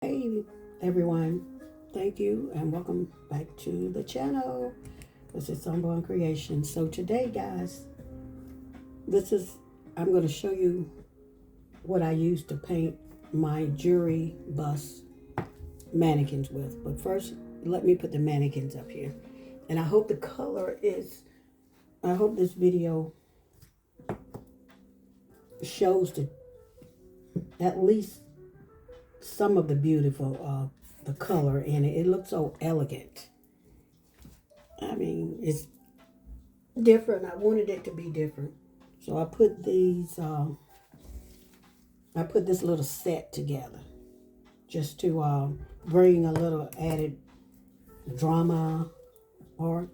Hey everyone, thank you and welcome back to the channel. This is Sunbonkreations. So today guys, I'm going to show you what I use to paint my jewelry bust mannequins with. But first, let me put the mannequins up here. And I hope I hope this video shows at least some of the beautiful the color in it. It looks so elegant. I mean, it's different. I wanted it to be different. So I put this little set together just to bring a little added drama or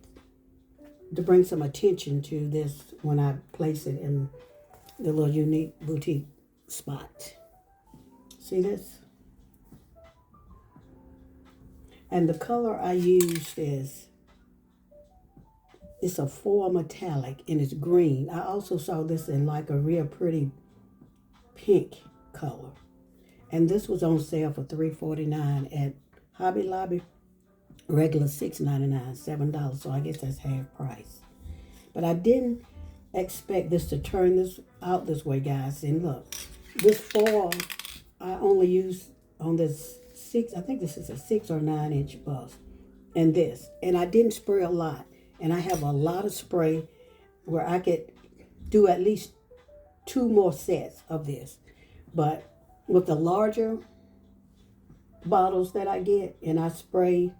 to bring some attention to this when I place it in the little unique boutique spot. See this? And the color I used it's a 4 metallic and it's green. I also saw this in like a real pretty pink color. And this was on sale for $3.49 at Hobby Lobby. Regular $6.99, $7. So I guess that's half price. But I didn't expect this to turn this out this way, guys. And look, this foil I only used on this I think this is a 6 or 9 inch bust. And I didn't spray a lot. And I have a lot of spray where I could do at least 2 more sets of this. But with the larger bottles that I get and I spray,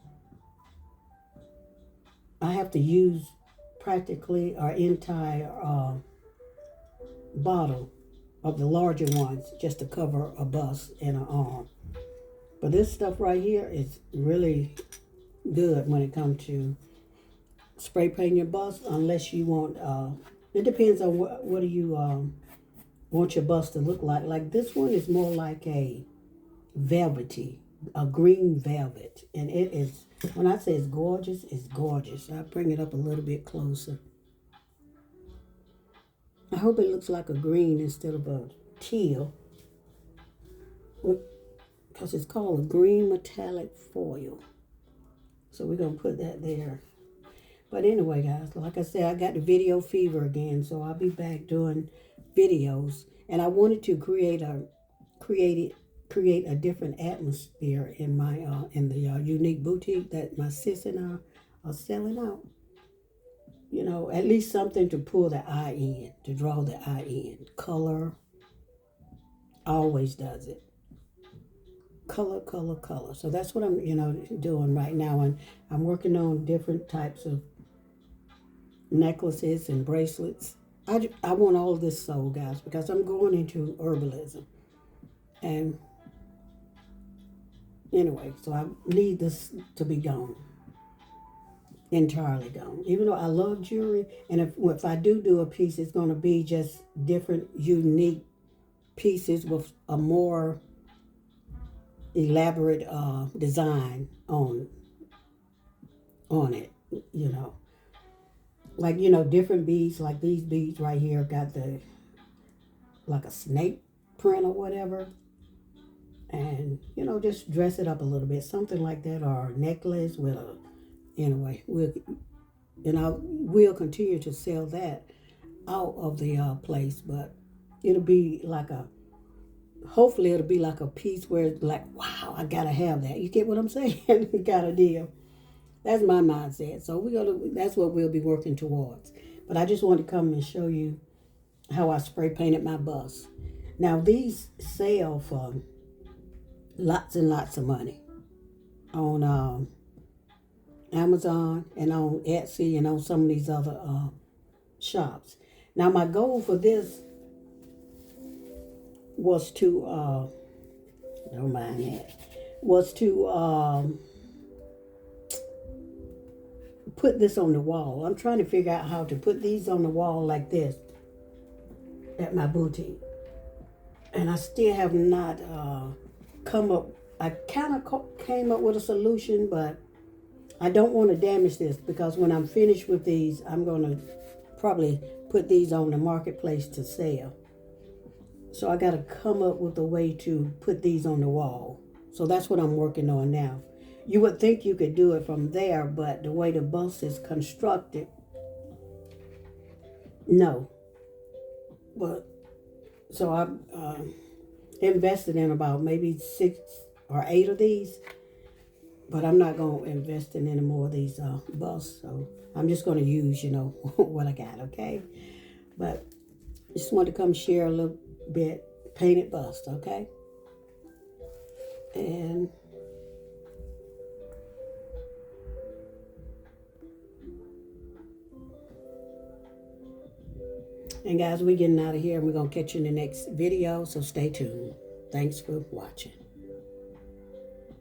I have to use practically our entire bottle of the larger ones just to cover a bust and an arm. But this stuff right here is really good when it comes to spray painting your bust, unless you want, it depends on what do you want your bust to look like. Like this one is more like a velvety, a green velvet. And it is, when I say it's gorgeous, it's gorgeous. I'll bring it up a little bit closer. I hope it looks like a green instead of a teal, because it's called a green metallic foil. So we're going to put that there. But anyway, guys, like I said, I got the video fever again, so I'll be back doing videos. And I wanted to create a different atmosphere in my in the unique boutique that my sis and I are selling out. You know, at least something to pull the eye in, to draw the eye in. Color always does it. Color, color, color. So that's what I'm, doing right now. And I'm working on different types of necklaces and bracelets. I want all of this sold, guys, because I'm going into herbalism. And anyway, so I need this to be gone. Entirely gone. Even though I love jewelry, and if I do a piece, it's going to be just different, unique pieces with a more elaborate design on it, like different beads. Like these beads right here got the like a snake print or whatever, and just dress it up a little bit, something like that, or a necklace with a anyway. We'll continue to sell that out of the place, but it'll be like hopefully it'll be like a piece where it's like, wow, I gotta have that. You get what I'm saying? Got a deal. That's my mindset. So that's what we'll be working towards. But I just want to come and show you how I spray painted my bust. Now these sell for lots and lots of money on Amazon and on Etsy and on some of these other shops. Now my goal for this was to don't mind that, was to put this on the wall. I'm trying to figure out how to put these on the wall like this at my boutique, and I still have not come up. I kind of came up with a solution, but I don't want to damage this, because when I'm finished with these, I'm going to probably put these on the marketplace to sell. So I got to come up with a way to put these on the wall So that's what I'm working on now. You would think you could do it from there, but the way the bust is constructed, no. But so I'm invested in about maybe 6 or 8 of these, but I'm not going to invest in any more of these busts. So I'm just going to use, what I got, okay? But just wanted to come share a little bit painted bust, okay? And guys, we're getting out of here and we're going to catch you in the next video, so stay tuned. Thanks for watching.